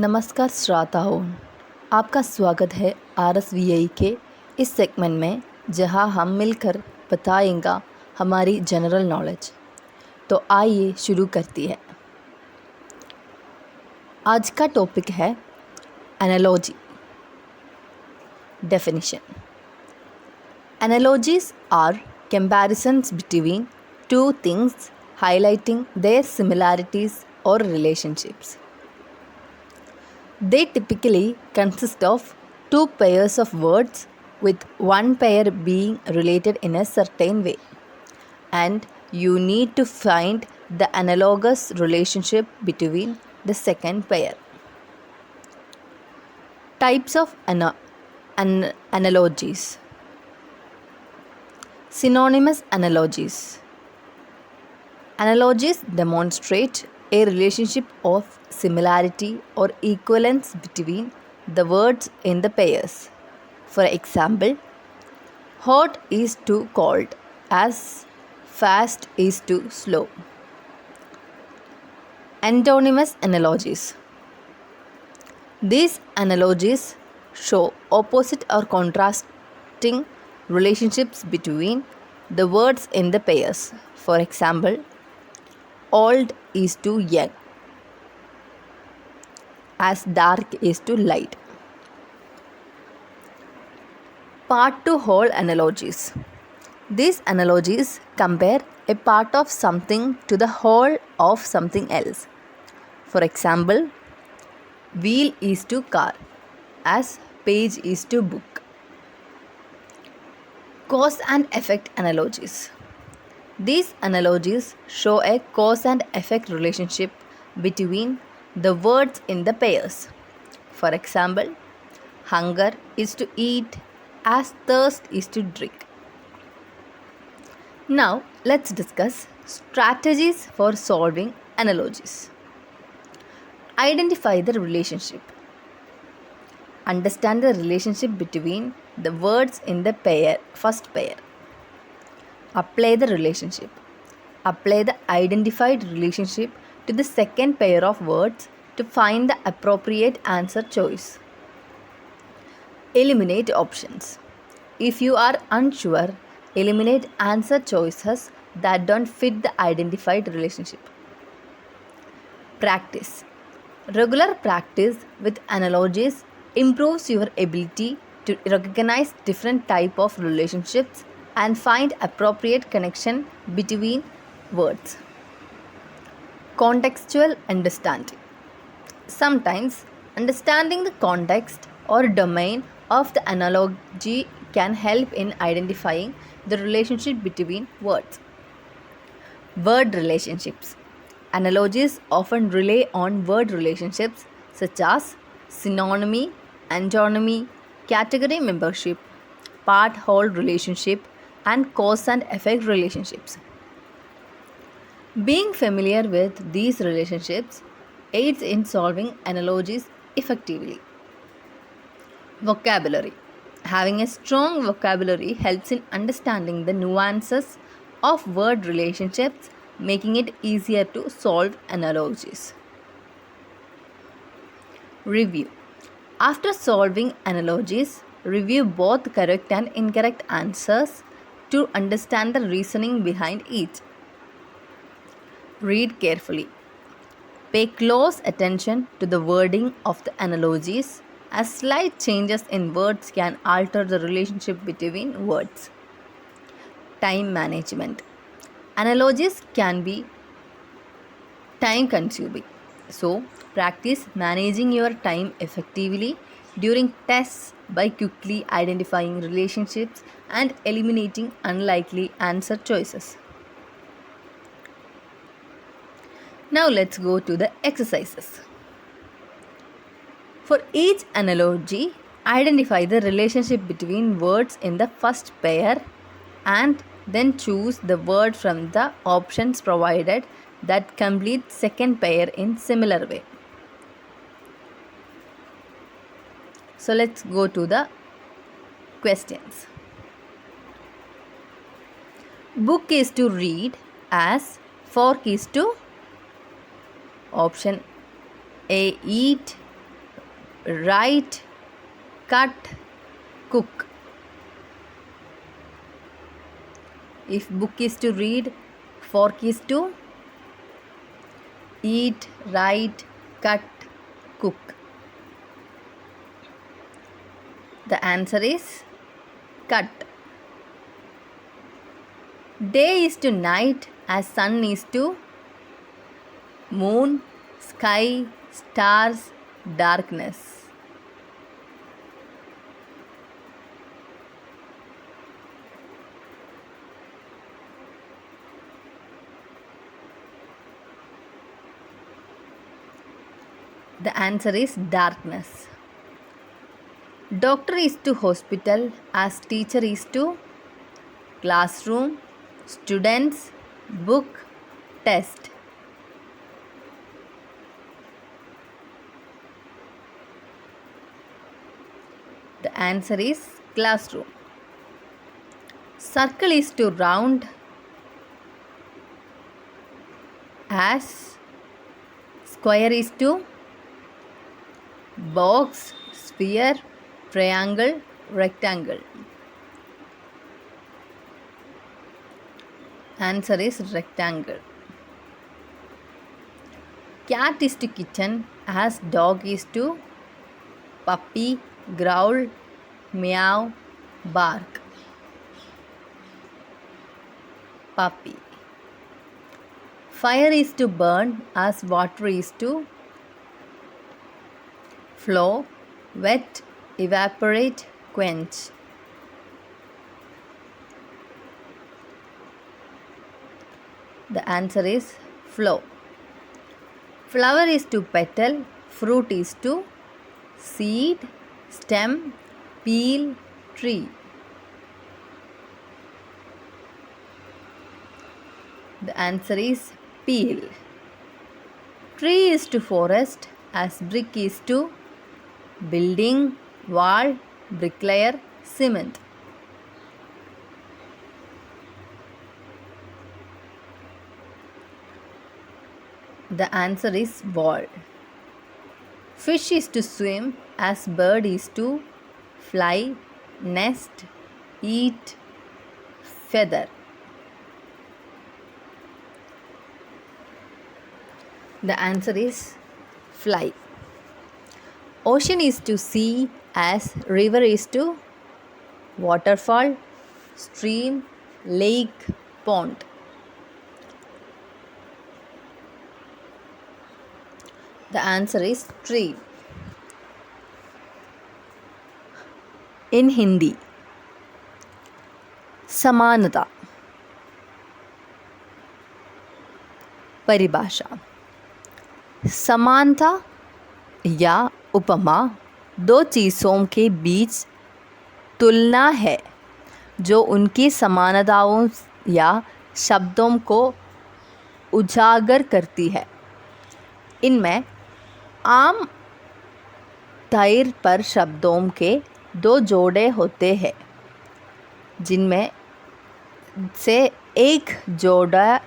नमस्कार श्रोताओं, आपका स्वागत है RSVI के इस सेगमेंट में जहां हम मिलकर बताएंगे हमारी जनरल नॉलेज। तो आइए शुरू करती है। आज का टॉपिक है analogy. Definition: analogies are comparisons between two things highlighting their similarities or relationships. They typically consist of two pairs of words, with one pair being related in a certain way, and you need to find the analogous relationship between the second pair. Types of analogies: synonymous analogies. Analogies demonstrate a relationship of similarity or equivalence between the words in the pairs. For example, hot is to cold as fast is to slow. Antonymous analogies. These analogies show opposite or contrasting relationships between the words in the pairs. For example, old is to young as dark is to light. Part to whole analogies. These analogies compare a part of something to the whole of something else. For example, wheel is to car as page is to book. Cause and effect analogies. These analogies show a cause and effect relationship between the words in the pairs. For example, hunger is to eat as thirst is to drink. Now, let's discuss strategies for solving analogies. Identify the relationship. Understand the relationship between the words in the first pair. Apply the relationship. Apply the identified relationship to the second pair of words to find the appropriate answer choice. Eliminate options. If you are unsure, eliminate answer choices that don't fit the identified relationship. Practice. Regular practice with analogies improves your ability to recognize different type of relationships and find appropriate connection between words. Contextual understanding. Sometimes understanding the context or domain of the analogy can help in identifying the relationship between words. Word relationships. Analogies often rely on word relationships such as synonymy, antonymy, category membership, part-whole relationship, and cause and effect relationships. Being familiar with these relationships aids in solving analogies effectively. Vocabulary. Having a strong vocabulary helps in understanding the nuances of word relationships, making it easier to solve analogies. Review. After solving analogies, review both correct and incorrect answers to understand the reasoning behind each. Read carefully. Pay close attention to the wording of the analogies, as slight changes in words can alter the relationship between words. Time management. Analogies can be time consuming, so practice managing your time effectively during tests by quickly identifying relationships and eliminating unlikely answer choices. Now let's go to the exercises. For each analogy, identify the relationship between words in the first pair and then choose the word from the options provided that complete second pair in similar way. So let's go to the questions. Book is to read as fork is to option A eat, write, cut, cook. If book is to read, fork is to eat, write, cut, cook. The answer is cut. Day is to night as sun is to moon, sky, stars, darkness. The answer is darkness. Doctor is to hospital as teacher is to classroom, students, book, test. The answer is classroom. Circle is to round as square is to box, sphere, triangle, rectangle. Answer is rectangle. Cat is to kitten as dog is to puppy, growl, meow, bark. Puppy. Fire is to burn as water is to flow, wet, evaporate, quench. The answer is flow. Flower is to petal, fruit is to seed, stem, peel, tree. The answer is peel. Tree is to forest as brick is to building, wall, bricklayer, cement. The answer is wall. Fish is to swim as bird is to fly, nest, eat, feather. The answer is fly. Ocean is to sea as river is to waterfall, stream, lake, pond. The answer is tree. In Hindi, समानता. परिभाषा. समानता या उपमा दो चीज़ों के बीच तुलना है जो उनकी समानताओं या शब्दों को उजागर करती है. इनमें आम तौर पर शब्दों के दो जोड़े होते हैं जिनमें से एक जोड़ा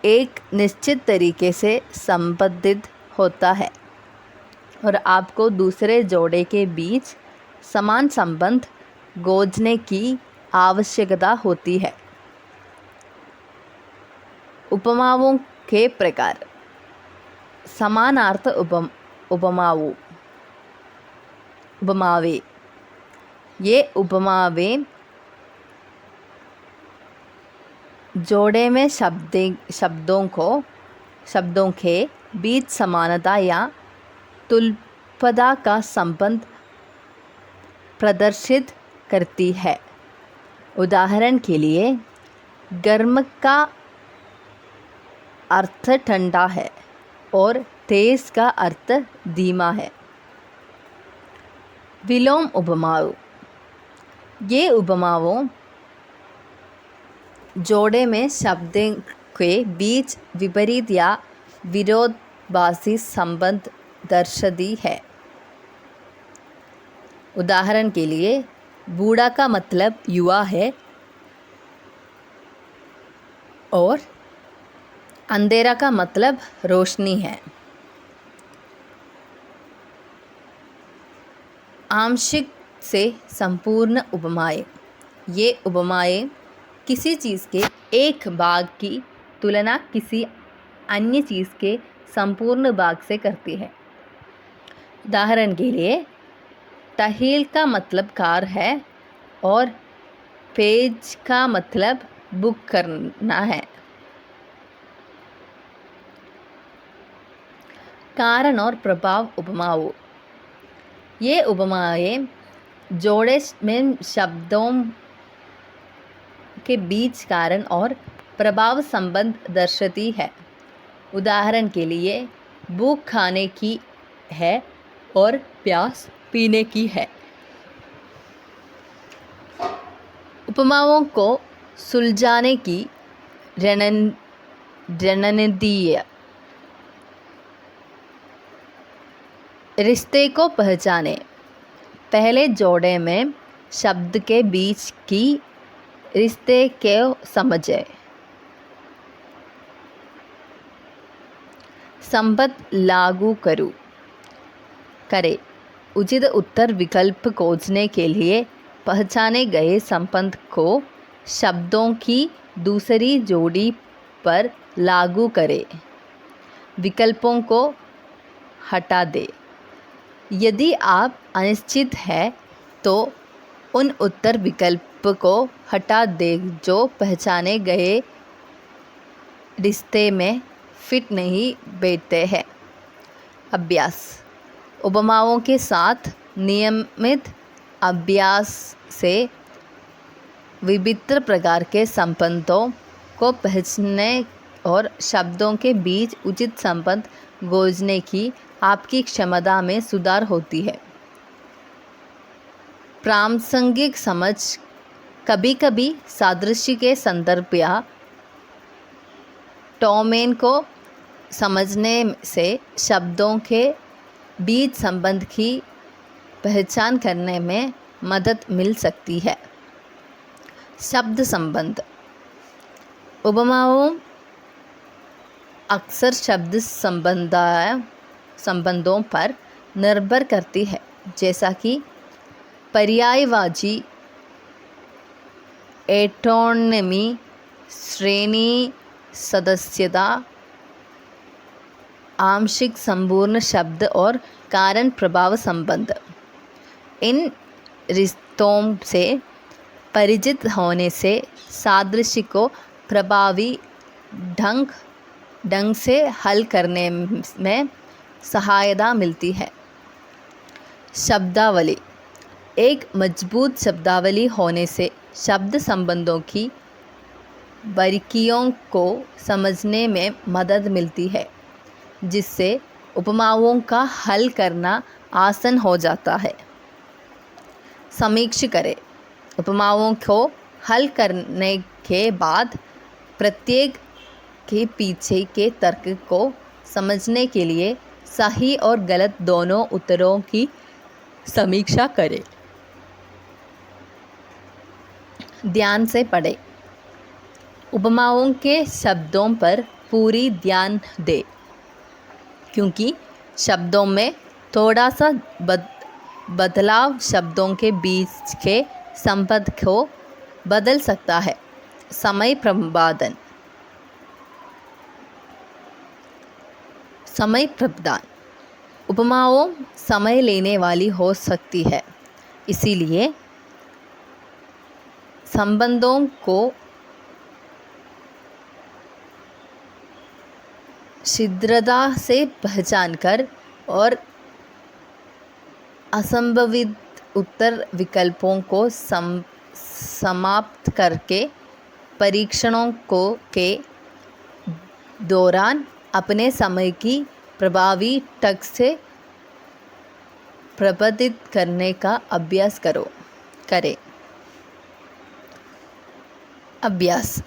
एक निश्चित तरीके से संबंधित होता है और आपको दूसरे जोड़े के बीच समान संबंध खोजने की आवश्यकता होती है. उपमाओं के प्रकार. समानार्थ उपमाओं. उपमावें. ये उपमावें जोड़े में शब्दों के बीच समानता या तुल्यता का संबंध प्रदर्शित करती है. उदाहरण के लिए, गर्म का अर्थ ठंडा है और तेज का अर्थ धीमा है. विलोम उपमाओं. ये उपमाओं जोड़े में शब्दों के बीच विपरीत या विरोधाभासी संबंध दर्शाती है. उदाहरण के लिए, बूढ़ा का मतलब युवा है और अंधेरा का मतलब रोशनी है. आंशिक से संपूर्ण उपमाएं। ये उपमाएं किसी चीज़ के एक भाग की तुलना किसी अन्य चीज़ के संपूर्ण भाग से करती है। उदाहरण के लिए, तहील का मतलब कार है और पेज का मतलब बुक करना है। कारण और प्रभाव उपमाओं। ये उपमाएं जोड़े में शब्दों के बीच कारण और प्रभाव संबंध दर्शाती है। उदाहरण के लिए, भूख खाने की है और प्यास पीने की है। उपमाओं को सुलझाने की रणनीति। रिश्ते को पहचाने। पहले जोड़े में शब्द के बीच की रिश्ते को समझें। संबंध लागू करें। उचित उत्तर विकल्प खोजने के लिए पहचाने गए संबंध को शब्दों की दूसरी जोड़ी पर लागू करें। विकल्पों को हटा दें। यदि आप अनिश्चित हैं तो उन उत्तर विकल्प को हटा दें जो पहचाने गए रिश्ते में फिट नहीं बैठते हैं। अभ्यास। उपमाओं के साथ नियमित अभ्यास से विभिन्न प्रकार के संबंधों को पहचानने और शब्दों के बीच उचित संबंध खोजने की आपकी क्षमता में सुधार होती है। प्रासंगिक समझ। कभी कभी सादृश्य के संदर्भ या डोमेन को समझने से शब्दों के बीच संबंध की पहचान करने में मदद मिल सकती है। शब्द संबंध। उपमाओं अक्सर शब्द संबंधों पर निर्भर करती है, जैसा कि पर्यायवाची, एंटोनिमी, श्रेणी सदस्यता, आंशिक संपूर्ण शब्द और कारण प्रभाव संबंध। इन रिश्तों से परिचित होने से सादृश्य को प्रभावी ढंग से हल करने में सहायता मिलती है। शब्दावली। एक मजबूत शब्दावली होने से शब्द संबंधों की बारीकियों को समझने में मदद मिलती है, जिससे उपमाओं का हल करना आसान हो जाता है। समीक्षा करें। उपमाओं को हल करने के बाद प्रत्येक के पीछे के तर्क को समझने के लिए सही और गलत दोनों उत्तरों की समीक्षा करें। ध्यान से पढ़ें। उपमाओं के शब्दों पर पूरी ध्यान दें, क्योंकि शब्दों में थोड़ा सा बदलाव शब्दों के बीच के संबंध को बदल सकता है। समय प्रबंधन। समय प्रावधान। उपमाओं समय लेने वाली हो सकती है, इसीलिए संबंधों को शीघ्रता से पहचानकर और असंभावित उत्तर विकल्पों को समाप्त करके परीक्षणों के दौरान अपने समय की प्रभावी ढंग से प्रबंधित करने का अभ्यास करें। अभ्यास।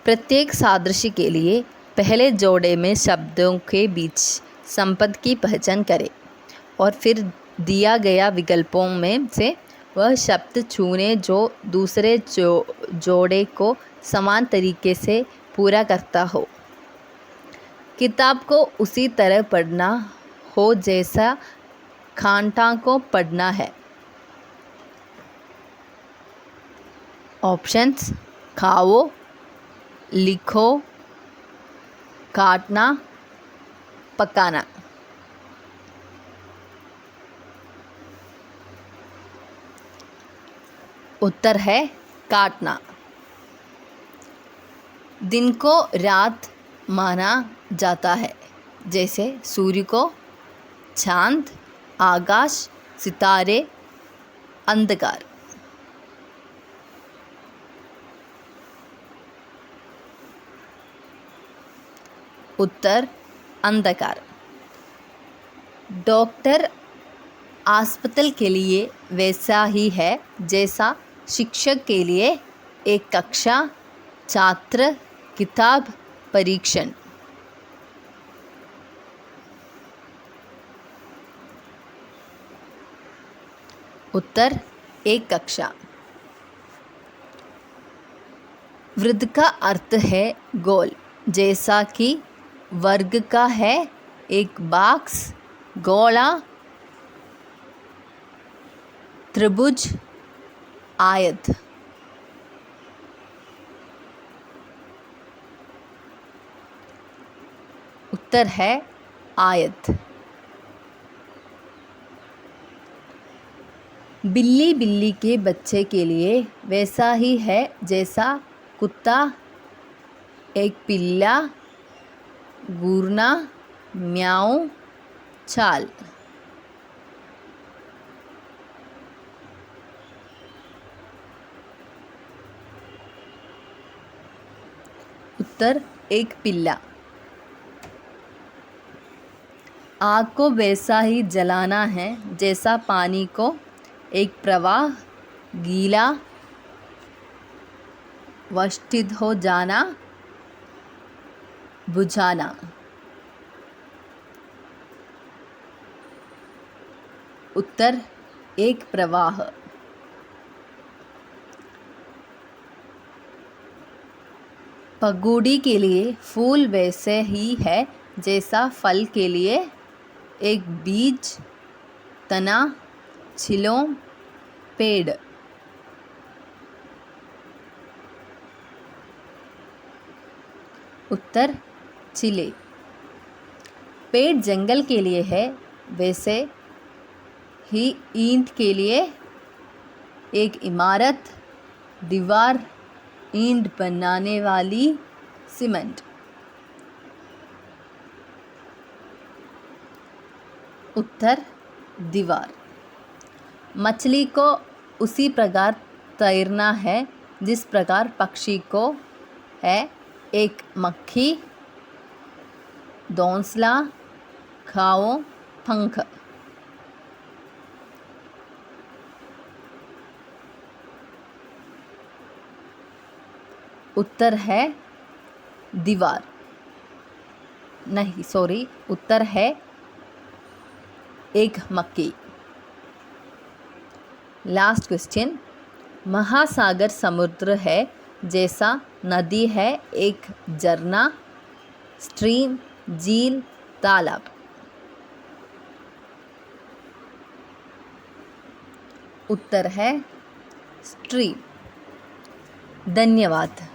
प्रत्येक सादृश्य के लिए पहले जोड़े में शब्दों के बीच संबंध की पहचान करें और फिर दिया गया विकल्पों में से वह शब्द चुनें जो दूसरे जोड़े को समान तरीके से पूरा करता हो। किताब को उसी तरह पढ़ना हो जैसा घंटा को पढ़ना है। ऑप्शंस खाओ, लिखो, काटना, पकाना। उत्तर है काटना। दिन को रात माना जाता है, जैसे सूर्य को चांद, आकाश, सितारे, अंधकार। उत्तर अंधकार। डॉक्टर अस्पताल के लिए वैसा ही है जैसा शिक्षक के लिए एक कक्षा, छात्र, किताब, परीक्षण। उत्तर एक कक्षा। वृत्त का अर्थ है गोल, जैसा कि वर्ग का है एक बॉक्स, गोला, त्रिभुज, आयत। उत्तर है आयत। बिल्ली बिल्ली के बच्चे के लिए वैसा ही है जैसा कुत्ता, एक पिल्ला, घूरना, म्याऊं, चाल। उत्तर एक पिल्ला। आग को वैसा ही जलाना है जैसा पानी को एक प्रवाह, गीला, वष्टित हो जाना, बुझाना। उत्तर एक प्रवाह। पगुड़ी के लिए फूल वैसे ही है जैसा फल के लिए एक बीज, तना, छिलों, पेड़। उत्तर चिले। पेड़ जंगल के लिए है वैसे ही ईंट के लिए एक इमारत, दीवार, ईंट बनाने वाली सीमेंट। उत्तर दीवार। मछली को उसी प्रकार तैरना है जिस प्रकार पक्षी को है एक मक्खी, घोंसला, खाओ, पंख। उत्तर है दीवार। नहीं, सॉरी, उत्तर है एक मक्खी। Last question. महासागर समुद्र है जैसा नदी है एक झरना, स्ट्रीम, झील, तालाब। उत्तर है स्ट्रीम। धन्यवाद।